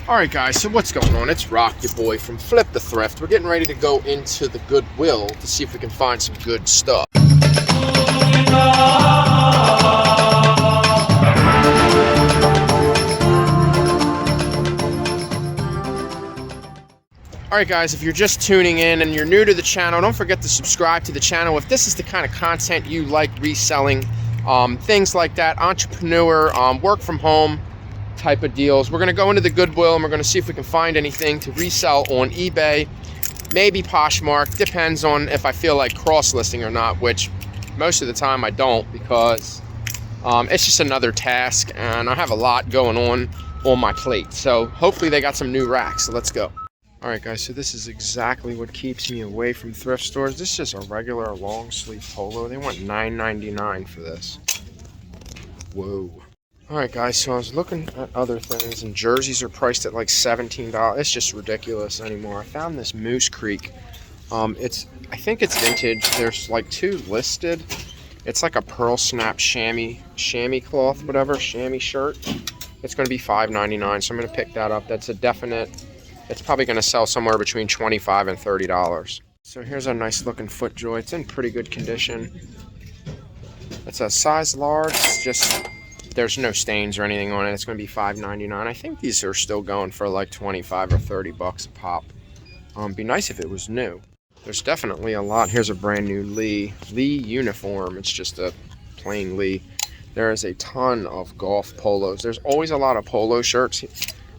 Alright guys, so what's going on? It's Rock, your boy from Flip the Thrift. We're getting ready to go into the Goodwill to see if we can find some good stuff. Alright guys, if you're just tuning in and you're new to the channel, don't forget to subscribe to the channel. If this is the kind of content you like, reselling, things like that, entrepreneur, work from home type of deals, we're going to go into the Goodwill and we're going to see if we can find anything to resell on eBay, maybe Poshmark. Depends on if I feel like cross-listing or not, which most of the time I don't, because it's just another task and I have a lot going on my plate. So hopefully they got some new racks, so let's go. Alright guys, so this is exactly what keeps me away from thrift stores. This is just a regular long sleeve polo. They want $9.99 for this. Whoa. Alright guys, so I was looking at other things, and jerseys are priced at like $17. It's just ridiculous anymore. I found this Moose Creek. I think it's vintage. There's like two listed. It's like a pearl snap chamois cloth, whatever, chamois shirt. It's going to be $5.99, so I'm going to pick that up. That's a definite. It's probably going to sell somewhere between $25 and $30. So here's a nice looking FootJoy. It's in pretty good condition. It's a size large. It's just, there's no stains or anything on it. It's going to be $5.99. I think these are still going for like 25 or 30 bucks a pop. Be nice if it was new. There's definitely a lot. Here's a brand new Lee uniform. It's just a plain Lee. There is a ton of golf polos. There's always a lot of polo shirts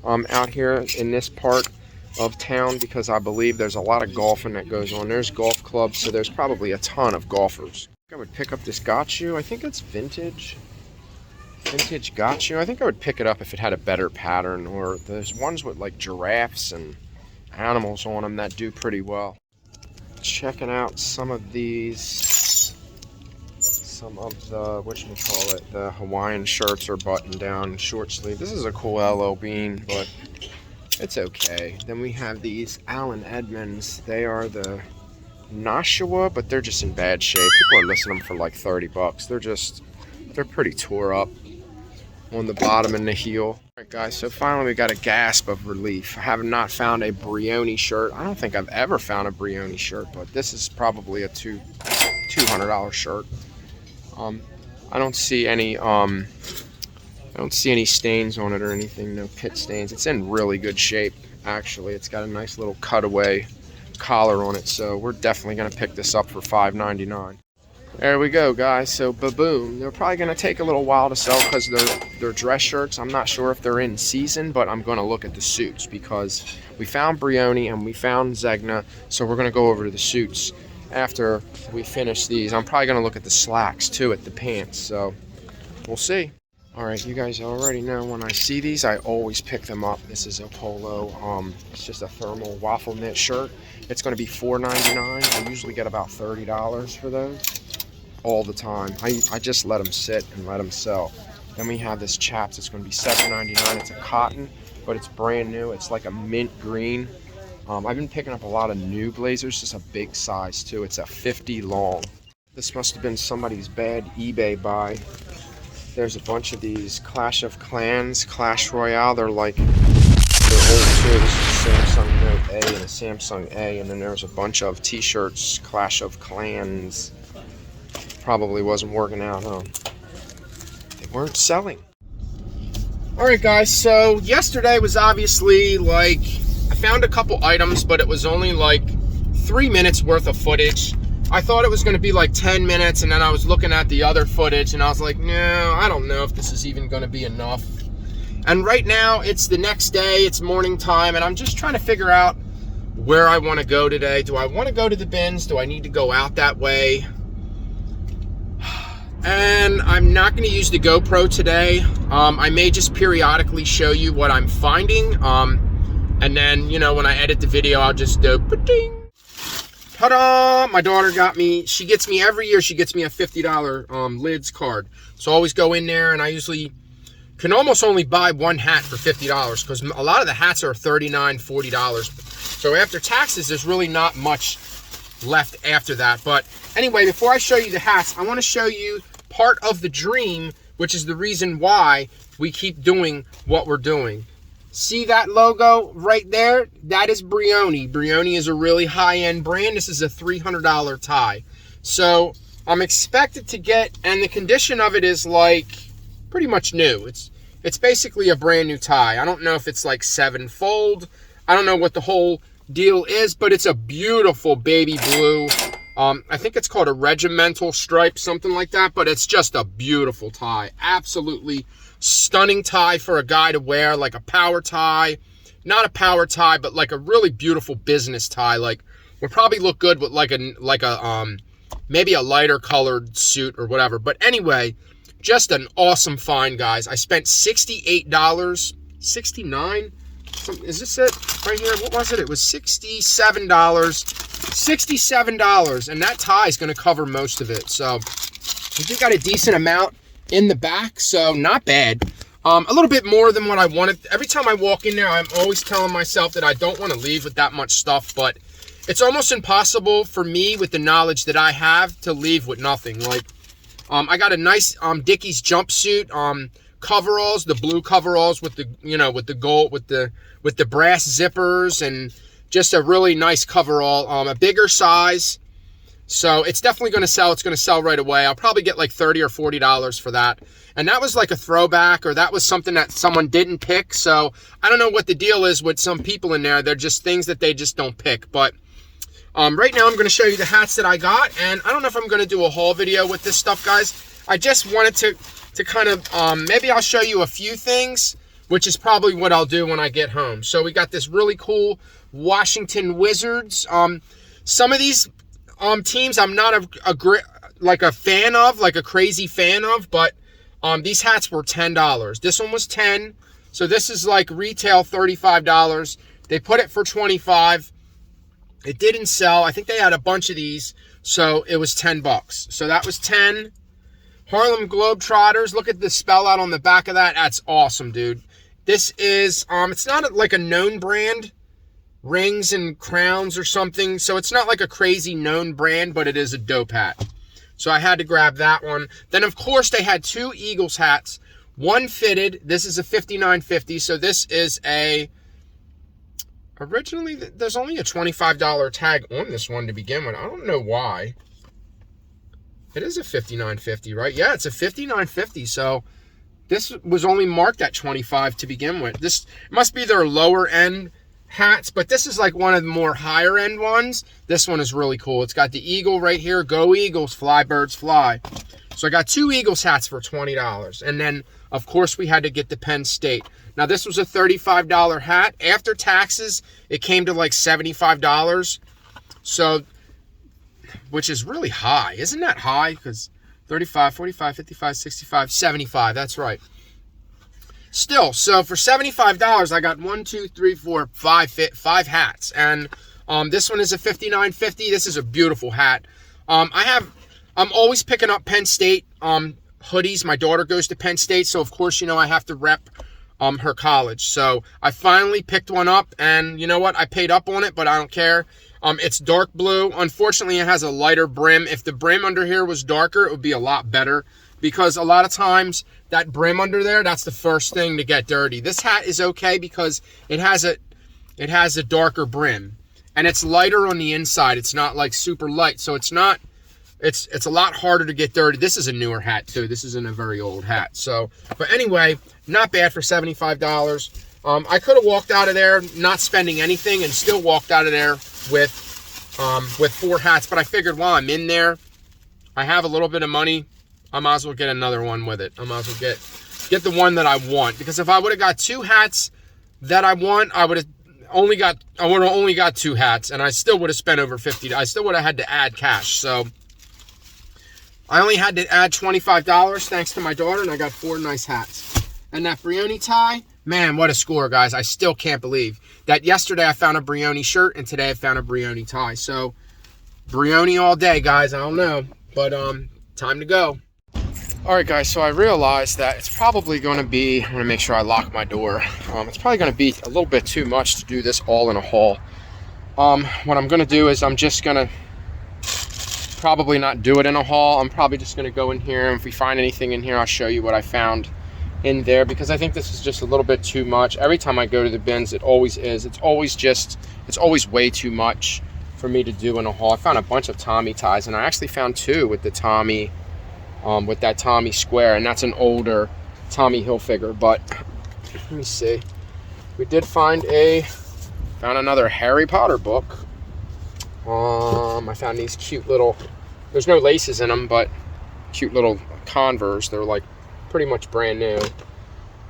out here in this part of town, because I believe there's a lot of golfing that goes on. There's golf clubs, so there's probably a ton of golfers. I would pick up this Got You. I think it's vintage Got You. I think I would pick it up if it had a better pattern, or there's ones with like giraffes and animals on them that do pretty well. Checking out some of these, some of the, whatchamacallit, the Hawaiian shirts are buttoned down, short sleeve. This is a cool LO bean, but it's okay. Then we have these Allen Edmonds. They are the Nashua, but they're just in bad shape. People are listing them for like 30 bucks. They're pretty tore up on the bottom and the heel. Alright guys, so finally we got a gasp of relief. I have not found a Brioni shirt. I don't think I've ever found a Brioni shirt, but this is probably a $200 shirt. I don't see any stains on it or anything, no pit stains. It's in really good shape, actually. It's got a nice little cutaway collar on it, so we're definitely going to pick this up for $5.99. There we go, guys. So, ba-boom. They're probably going to take a little while to sell because they're dress shirts. I'm not sure if they're in season, but I'm going to look at the suits because we found Brioni and we found Zegna, so we're going to go over to the suits after we finish these. I'm probably going to look at the slacks, too, at the pants, so we'll see. Alright, you guys already know when I see these, I always pick them up. This is a polo. It's just a thermal waffle knit shirt. It's going to be $4.99. I usually get about $30 for those all the time. I just let them sit and let them sell. Then we have this chaps. It's going to be $7.99. It's a cotton, but it's brand new. It's like a mint green. I've been picking up a lot of new blazers, just a big size too. It's a 50 long. This must have been somebody's bad eBay buy. There's a bunch of these Clash of Clans, Clash Royale. They're old too. This is a Samsung Note A and a Samsung A, and then there's a bunch of t-shirts, Clash of Clans. Probably wasn't working out, huh? They weren't selling. Alright guys, so yesterday was obviously like, I found a couple items, but it was only like 3 minutes worth of footage. I thought it was going to be like 10 minutes, and then I was looking at the other footage, and I was like, no, I don't know if this is even going to be enough. And right now, it's the next day, it's morning time, and I'm just trying to figure out where I want to go today. Do I want to go to the bins? Do I need to go out that way? And I'm not going to use the GoPro today. I may just periodically show you what I'm finding. And then, you know, when I edit the video, I'll just do ba-ding. Ta-da! My daughter got me, she gets me every year, she gets me a $50 lids card. So I always go in there, and I usually can almost only buy one hat for $50 because a lot of the hats are $39, $40. So after taxes, there's really not much left after that. But anyway, before I show you the hats, I want to show you part of the dream, which is the reason why we keep doing what we're doing. See that logo right there? That is Brioni. Brioni is a really high-end brand. This is a $300 tie. So I'm expected to get, and the condition of it is like pretty much new. It's basically a brand new tie. I don't know if it's like 7-fold. I don't know what the whole deal is, but it's a beautiful baby blue. I think it's called a regimental stripe, something like that, but it's just a beautiful tie. Absolutely stunning tie for a guy to wear, like a power tie. Not a power tie, but like a really beautiful business tie. Like, would probably look good with like a maybe a lighter colored suit or whatever. But anyway, just an awesome find, guys. I spent $68, $69. Is this it right here? What was it? It was $67. $67, and that tie is going to cover most of it. So we do got a decent amount in the back, so not bad. A little bit more than what I wanted. Every time I walk in there, I'm always telling myself that I don't want to leave with that much stuff, but it's almost impossible for me with the knowledge that I have to leave with nothing. Like, I got a nice Dickies jumpsuit, coveralls, the blue coveralls with the, you know, with the gold, with the brass zippers, and just a really nice coverall, a bigger size. So it's definitely going to sell. It's going to sell right away. I'll probably get like $30 or $40 for that. And that was like a throwback, or that was something that someone didn't pick. So I don't know what the deal is with some people in there. They're just things that they just don't pick. But right now I'm going to show you the hats that I got. And I don't know if I'm going to do a haul video with this stuff, guys. I just wanted to kind of, maybe I'll show you a few things, which is probably what I'll do when I get home. So we got this really cool Washington Wizards. Some of these teams I'm not a fan of, like a crazy fan of, but these hats were $10. This one was $10. So this is like retail $35. They put it for $25. It didn't sell. I think they had a bunch of these, so it was $10. So that was $10. Harlem Globetrotters. Look at the spell out on the back of that. That's awesome, dude. This is it's not like a known brand. Rings and Crowns or something. So it's not like a crazy known brand, but it is a dope hat. So I had to grab that one. Then, of course, they had two Eagles hats. One fitted. This is a $59.50. So this is a... Originally, there's only a $25 tag on this one to begin with. I don't know why. It is a $59.50, right? Yeah, it's a $59.50. So this was only marked at $25 to begin with. This must be their lower end hats, but this is like one of the more higher end ones. This one is really cool. It's got the eagle right here. Go Eagles, fly birds fly. So I got two Eagles hats for $20. And then, of course, we had to get the Penn State. Now, this was a $35 hat. After taxes, it came to like $75. So, which is really high. Isn't that high? Because 35, 45, 55, 65, 75. That's right. Still, so for $75, I got 5 hats. And this one is a $59.50. This is a beautiful hat. I'm always picking up Penn State hoodies. My daughter goes to Penn State, so of course, you know, I have to rep her college. So I finally picked one up, and you know what? I paid up on it, but I don't care. It's dark blue. Unfortunately, it has a lighter brim. If the brim under here was darker, it would be a lot better, because a lot of times that brim under there, that's the first thing to get dirty. This hat is okay because it has a darker brim, and it's lighter on the inside. It's not like super light, so it's a lot harder to get dirty. This is a newer hat too. This isn't a very old hat. So, but anyway, not bad for $75. I could have walked out of there not spending anything and still walked out of there with 4 hats, but I figured while I'm in there, I have a little bit of money. I might as well get another one with it. I might as well get the one that I want, because if I would have got 2 hats that I want, I would have only got 2 hats, and I still would have spent over $50. I still would have had to add cash. So I only had to add $25 thanks to my daughter, and I got 4 nice hats. And that Brioni tie, man, what a score, guys. I still can't believe that yesterday I found a Brioni shirt, and today I found a Brioni tie. So Brioni all day, guys. I don't know, but time to go. All right, guys, so I realized that it's probably going to be, I'm going to make sure I lock my door. It's probably going to be a little bit too much to do this all in a haul. What I'm going to do is I'm just going to probably not do it in a haul. I'm probably just going to go in here, and if we find anything in here, I'll show you what I found in there because I think this is just a little bit too much. Every time I go to the bins, it always is. It's always way too much for me to do in a haul. I found a bunch of Tommy ties, and I actually found 2 with the Tommy, with that Tommy square, and that's an older Tommy Hilfiger. But let me see. We did found another Harry Potter book. I found these cute little, there's no laces in them, but cute little Converse. They're like pretty much brand new.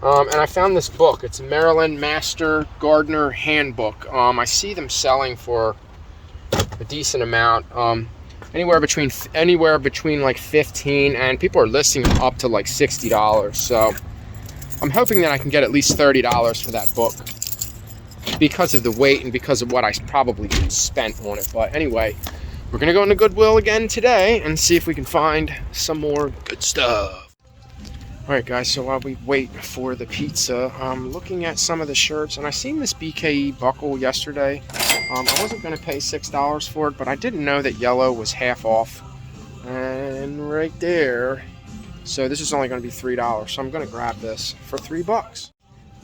And I found this book. It's Maryland Master Gardener Handbook. I see them selling for a decent amount. Anywhere between like 15, and people are listing them up to like $60. So I'm hoping that I can get at least $30 for that book because of the weight and because of what I probably spent on it. But anyway, we're gonna go into Goodwill again today and see if we can find some more good stuff. All right, guys, so while we wait for the pizza, I'm looking at some of the shirts, and I seen this BKE buckle yesterday. I wasn't going to pay $6 for it, but I didn't know that yellow was half off. And right there, so this is only going to be $3, so I'm going to grab this for $3.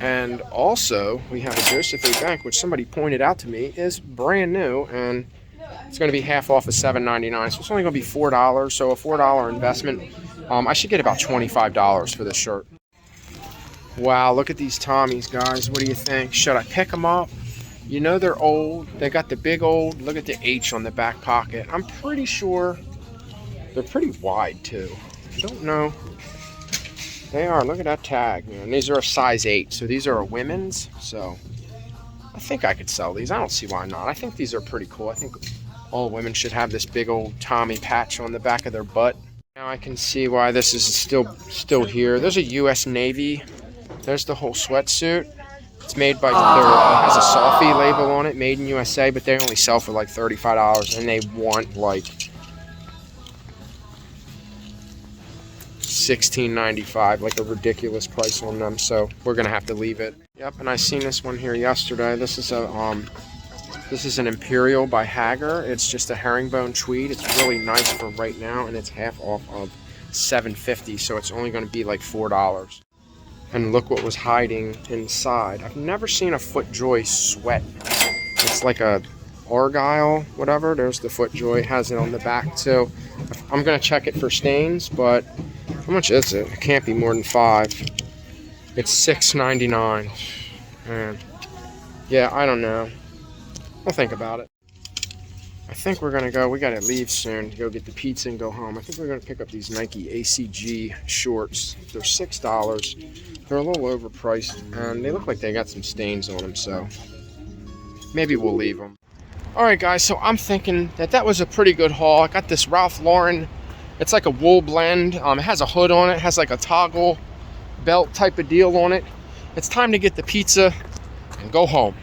And also, we have a Joseph A. Bank, which somebody pointed out to me is brand new, and it's going to be half off of $7.99, so it's only going to be $4, so a $4 investment. I should get about $25 for this shirt. Wow, look at these Tommies, guys. What do you think? Should I pick them up? You know they're old. They got the big old, look at the H on the back pocket. I'm pretty sure they're pretty wide, too. I don't know. They are. Look at that tag. And these are a size 8, so these are a women's. So I think I could sell these. I don't see why not. I think these are pretty cool. I think all women should have this big old Tommy patch on the back of their butt. Now I can see why this is still here. There's a U.S. Navy. There's the whole sweatsuit. It's made by, has a Sofie label on it, made in USA, but they only sell for like $35, and they want like $16.95, like a ridiculous price on them. So we're gonna have to leave it. Yep, and I seen this one here yesterday. This is an Imperial by Hager. It's just a herringbone tweed. It's really nice for right now, and it's half off of $7.50, so it's only going to be like $4. And look what was hiding inside. I've never seen a FootJoy sweat. It's like a Argyle, whatever. There's the FootJoy. It has it on the back too. I'm going to check it for stains, but how much is it? It can't be more than $5. It's $6.99. Man. Yeah, I don't know. We'll think about it. I think we're gonna go. We gotta leave soon to go get the pizza and go home. I think we're gonna pick up these Nike ACG shorts. They're $6. They're a little overpriced, and they look like they got some stains on them. So maybe we'll leave them. All right, guys. So I'm thinking that was a pretty good haul. I got this Ralph Lauren. It's like a wool blend. It has a hood on it. It has like a toggle belt type of deal on it. It's time to get the pizza and go home.